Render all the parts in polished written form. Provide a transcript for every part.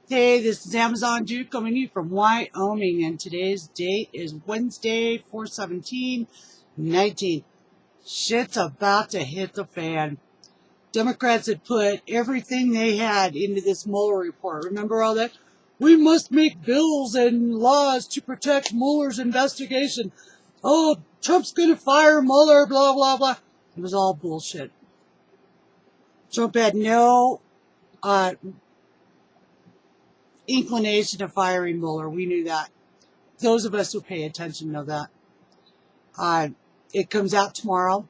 Hey, this is Amazon Dude coming to you from Wyoming, and today's date is Wednesday, 4/17/19. Shit's about to hit the fan. Democrats had put everything they had into this Mueller report. Remember all that? We must make bills and laws to protect Mueller's investigation. Oh, Trump's going to fire Mueller, blah, blah, blah. It was all bullshit. Trump had no inclination of firing Mueller. We knew that. Those of us who pay attention know that. It comes out tomorrow.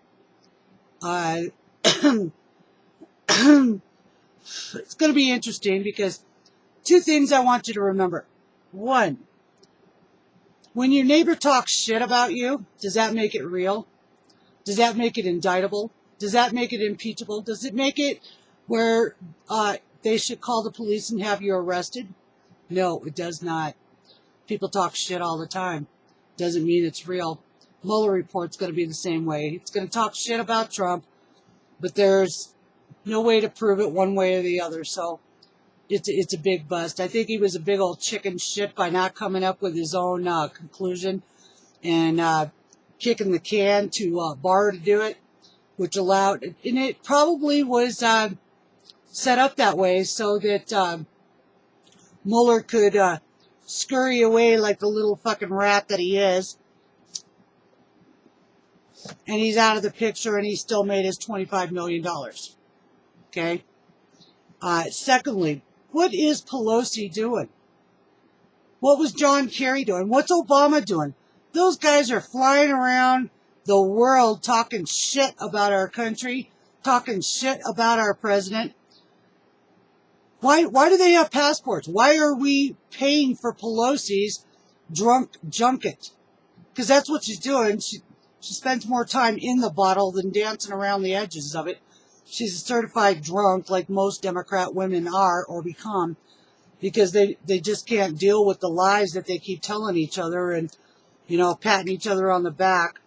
It's going to be interesting because two things I want you to remember. One, when your neighbor talks shit about you, does that make it real? Does that make it indictable? Does that make it impeachable? Does it make it where they should call the police and have you arrested? No, it does not. People talk shit all the time. Doesn't mean it's real. Mueller report's going to be the same way. It's going to talk shit about Trump, but there's no way to prove it one way or the other. So it's a big bust. I think he was a big old chicken shit by not coming up with his own conclusion and kicking the can to Barr to do it, which allowed, and it probably was set up that way so that Mueller could scurry away like the little fucking rat that he is. And he's out of the picture and he still made his $25 million. Okay? Secondly, what is Pelosi doing? What was John Kerry doing? What's Obama doing? Those guys are flying around the world talking shit about our country, talking shit about our president. Why do they have passports? Why are we paying for Pelosi's drunk junket? Because that's what she's doing. She spends more time in the bottle than dancing around the edges of it. She's a certified drunk like most Democrat women are or become because they just can't deal with the lies that they keep telling each other and, patting each other on the back.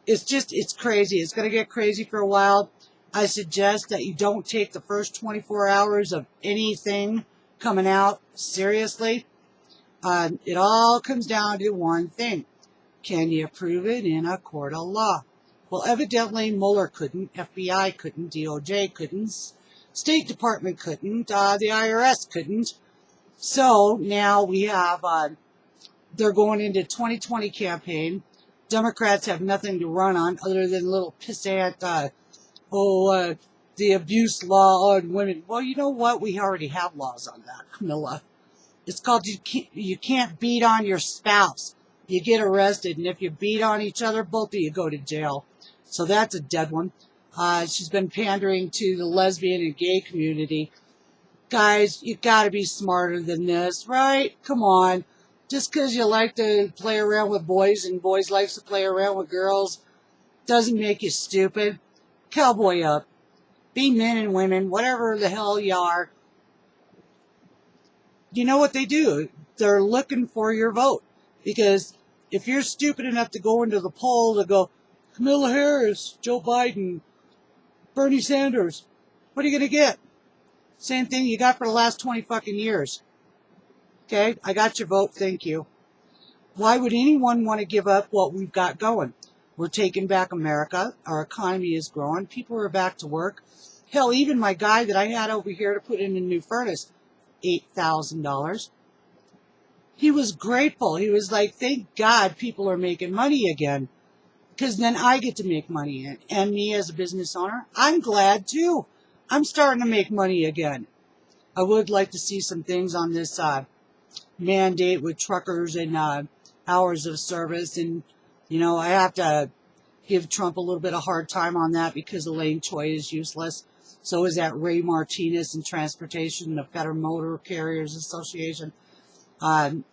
It's crazy. It's going to get crazy for a while. I suggest that you don't take the first 24 hours of anything coming out seriously. It all comes down to one thing. Can you prove it in a court of law? Well, evidently Mueller couldn't, FBI couldn't, DOJ couldn't, State Department couldn't, the IRS couldn't. So now we have, they're going into 2020 campaign. Democrats have nothing to run on other than little pissant, the abuse law on women. Well, you know what? We already have laws on that, Camilla. It's called you can't beat on your spouse. You get arrested, and if you beat on each other, both of you go to jail. So that's a dead one. She's been pandering to the lesbian and gay community. Guys, you got to be smarter than this, right? Come on. Just because you like to play around with boys and boys like to play around with girls doesn't make you stupid. Cowboy up. Be men and women, whatever the hell you are. You know what they do? They're looking for your vote. Because if you're stupid enough to go into the poll to go, Kamala Harris, Joe Biden, Bernie Sanders, what are you going to get? Same thing you got for the last 20 fucking years. Okay? I got your vote. Thank you. Why would anyone want to give up what we've got going? We're taking back America. Our economy is growing. People are back to work. Hell, even my guy that I had over here to put in a new furnace, $8,000. He was grateful. He was like, thank God people are making money again. Because then I get to make money. And me as a business owner, I'm glad too. I'm starting to make money again. I would like to see some things on this mandate with truckers and hours of service. And, I have to give Trump a little bit of hard time on that because Elaine Choi is useless. So is that Ray Martinez in transportation, the Federal Motor Carriers Association.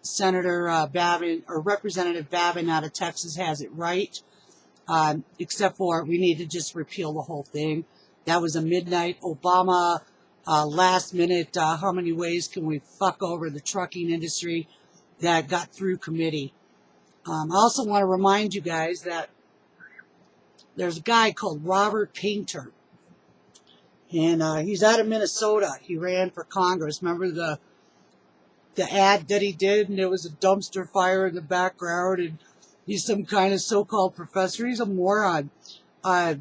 Senator Babin, or Representative Babin out of Texas has it right. Except for we need to just repeal the whole thing. That was a midnight Obama, last minute, how many ways can we fuck over the trucking industry that got through committee. I also want to remind you guys that there's a guy called Robert Painter. And he's out of Minnesota. He ran for Congress. Remember the ad that he did, and there was a dumpster fire in the background, and he's some kind of so-called professor. He's a moron. Al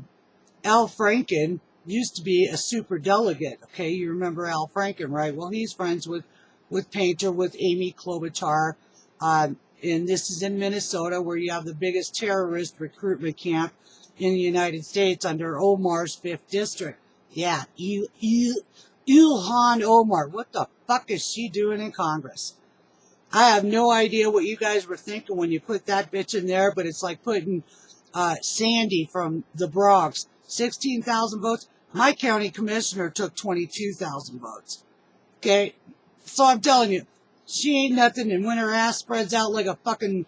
Franken used to be a super delegate. Okay, you remember Al Franken, right? Well, he's friends with Painter, with Amy Klobuchar, and this is in Minnesota, where you have the biggest terrorist recruitment camp in the United States under Omar's 5th district. Yeah, Ilhan Omar. What the fuck is she doing in Congress? I have no idea what you guys were thinking when you put that bitch in there, but it's like putting Sandy from the Bronx. 16,000 votes. My county commissioner took 22,000 votes. Okay? So I'm telling you, she ain't nothing, and when her ass spreads out like a fucking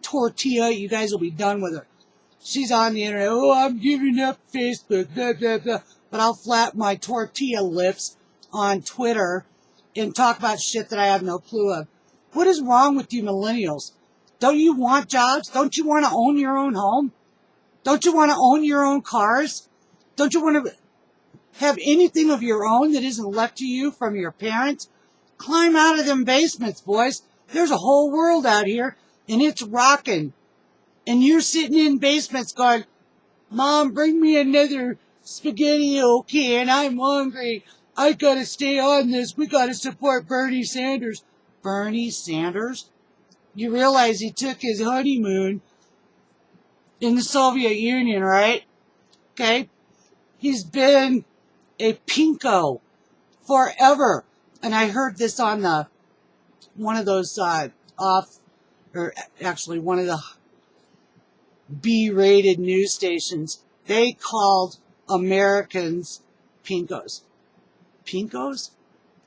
tortilla, you guys will be done with her. She's on the internet. Oh, I'm giving up Facebook, blah, blah, blah. But I'll flap my tortilla lips on Twitter and talk about shit that I have no clue of. What is wrong with you millennials? Don't you want jobs? Don't you want to own your own home? Don't you want to own your own cars? Don't you want to have anything of your own that isn't left to you from your parents? Climb out of them basements, boys. There's a whole world out here, and it's rocking. And you're sitting in basements going, Mom, bring me another SpaghettiO can. I'm hungry. I gotta stay on this. We gotta support Bernie Sanders. Bernie Sanders? You realize he took his honeymoon in the Soviet Union, right? Okay? He's been a pinko forever. And I heard this on one of those one of the B-rated news stations. They called Americans pinkos. Pinkos?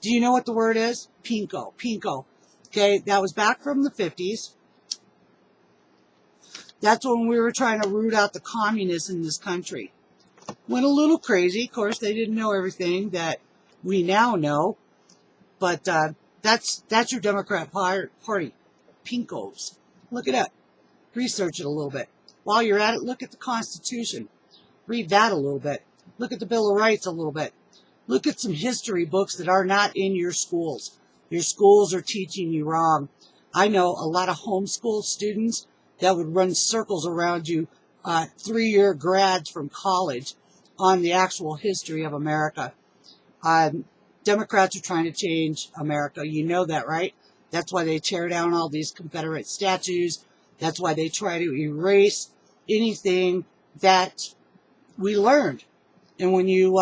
Do you know what the word is? Pinko. Pinko. Okay, that was back from the 50s. That's when we were trying to root out the communists in this country. Went a little crazy. Of course, they didn't know everything that we now know. But that's your Democrat Party. Pinkos. Look it up. Research it a little bit. While you're at it, look at the Constitution. Read that a little bit. Look at the Bill of Rights a little bit. Look at some history books that are not in your schools. Your schools are teaching you wrong. I know a lot of homeschool students that would run circles around you, 3-year grads from college, on the actual history of America. Democrats are trying to change America. You know that, right? That's why they tear down all these Confederate statues. That's why they try to erase anything that we learned. And when you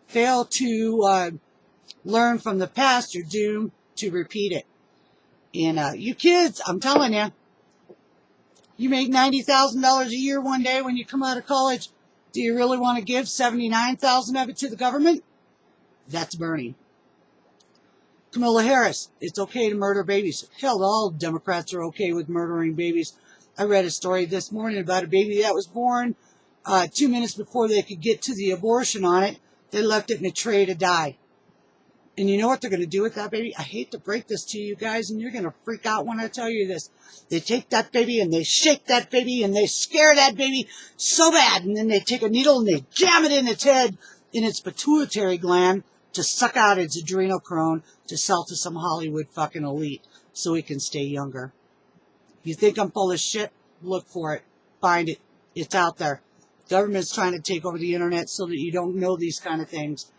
fail to learn from the past, you're doomed to repeat it. And you kids, I'm telling you, you make $90,000 a year one day when you come out of college. Do you really want to give $79,000 of it to the government? That's Bernie. Kamala Harris, it's okay to murder babies. Hell, all Democrats are okay with murdering babies. I read a story this morning about a baby that was born 2 minutes before they could get to the abortion on it. They left it in a tray to die. And you know what they're going to do with that baby? I hate to break this to you guys, and you're going to freak out when I tell you this. They take that baby, and they shake that baby, and they scare that baby so bad, and then they take a needle, and they jam it in its head, in its pituitary gland, to suck out its adrenochrome to sell to some Hollywood fucking elite so he can stay younger. You think I'm full of shit? Look for it. Find it. It's out there. Government's trying to take over the internet so that you don't know these kind of things.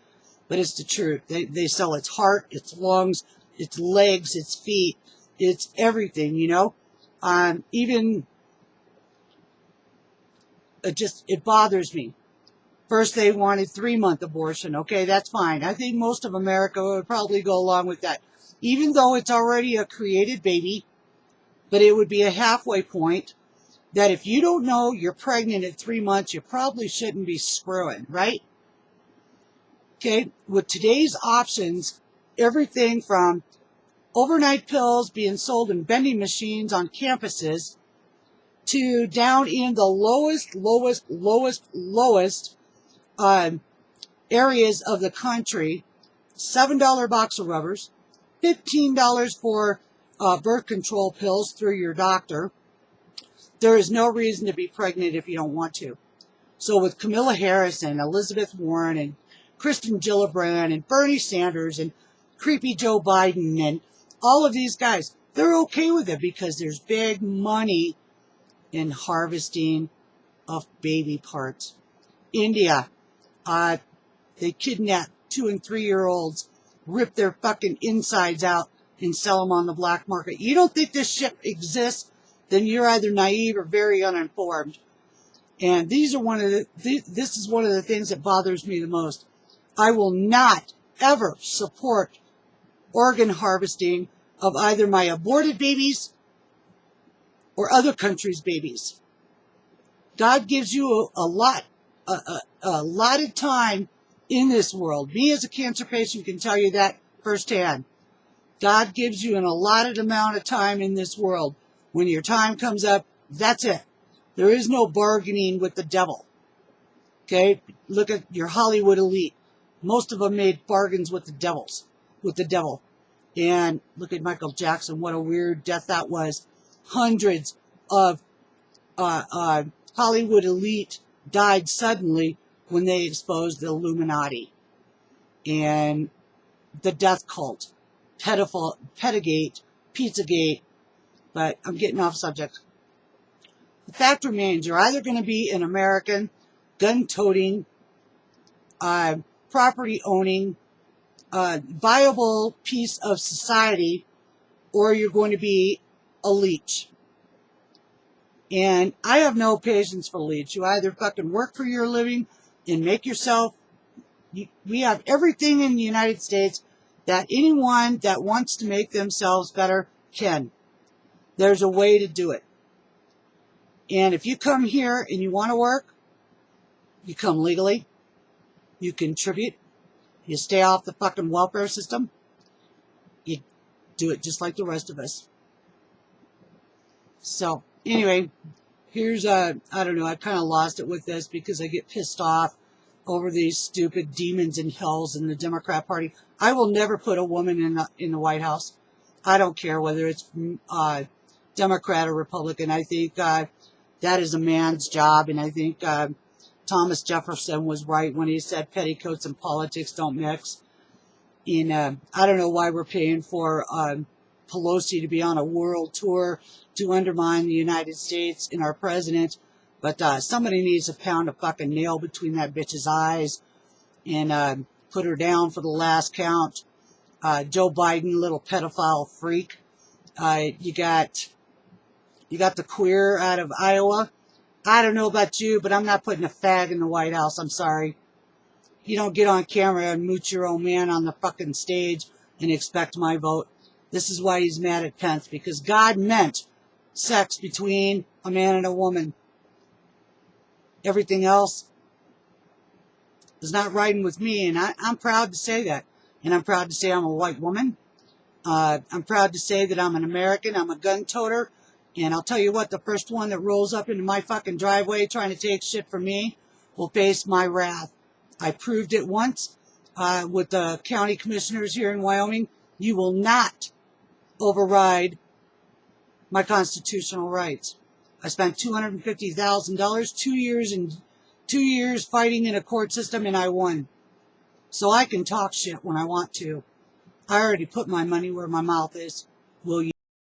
But it's the truth. They sell its heart, its lungs, its legs, its feet. It's everything, you know. It bothers me. First, they wanted 3-month abortion. Okay, that's fine. I think most of America would probably go along with that. Even though it's already a created baby, but it would be a halfway point that if you don't know you're pregnant at 3 months, you probably shouldn't be screwing, right? Okay, with today's options, everything from overnight pills being sold in vending machines on campuses to down in the lowest areas of the country, $7 box of rubbers, $15 for birth control pills through your doctor. There is no reason to be pregnant if you don't want to. So with Kamala Harris and Elizabeth Warren and Kristen Gillibrand and Bernie Sanders and creepy Joe Biden and all of these guys, they're okay with it because there's big money in harvesting of baby parts. India, they kidnap 2 and 3 year olds, rip their fucking insides out and sell them on the black market. You don't think this shit exists? Then you're either naive or very uninformed. And these are this is one of the things that bothers me the most. I will not ever support organ harvesting of either my aborted babies or other countries' babies. God gives you a lot of time in this world. Me as a cancer patient can tell you that firsthand. God gives you an allotted amount of time in this world. When your time comes up, that's it. There is no bargaining with the devil. Okay? Look at your Hollywood elite. Most of them made bargains with the devil. And look at Michael Jackson. What a weird death that was. Hundreds of Hollywood elite died suddenly when they exposed the Illuminati and the death cult, Pedogate, Pizzagate. But I'm getting off subject. The fact remains, you're either going to be an American, gun-toting, property-owning, viable piece of society, or you're going to be a leech. And I have no patience for leech. You either fucking work for your living and make yourself... We have everything in the United States that anyone that wants to make themselves better can. There's a way to do it. And if you come here and you want to work, you come legally, you contribute, you stay off the fucking welfare system, you do it just like the rest of us. So, anyway, here's I don't know, I kind of lost it with this because I get pissed off over these stupid demons and hells in the Democrat Party. I will never put a woman in the White House. I don't care whether it's Democrat or Republican. I think that is a man's job, and I think Thomas Jefferson was right when he said petticoats and politics don't mix. And I don't know why we're paying for Pelosi to be on a world tour to undermine the United States and our president, but somebody needs to pound a fucking nail between that bitch's eyes and put her down for the last count. Joe Biden, little pedophile freak. You got the queer out of Iowa. I don't know about you, but I'm not putting a fag in the White House. I'm sorry. You don't get on camera and mooch your own man on the fucking stage and expect my vote. This is why he's mad at Pence, because God meant sex between a man and a woman. Everything else is not riding with me, and I'm proud to say that. And I'm proud to say I'm a white woman. I'm proud to say that I'm an American. I'm a gun toter. And I'll tell you what, the first one that rolls up into my fucking driveway trying to take shit from me will face my wrath. I proved it once with the county commissioners here in Wyoming. You will not override my constitutional rights. I spent $250,000, 2 years fighting in a court system, and I won. So I can talk shit when I want to. I already put my money where my mouth is. Will you?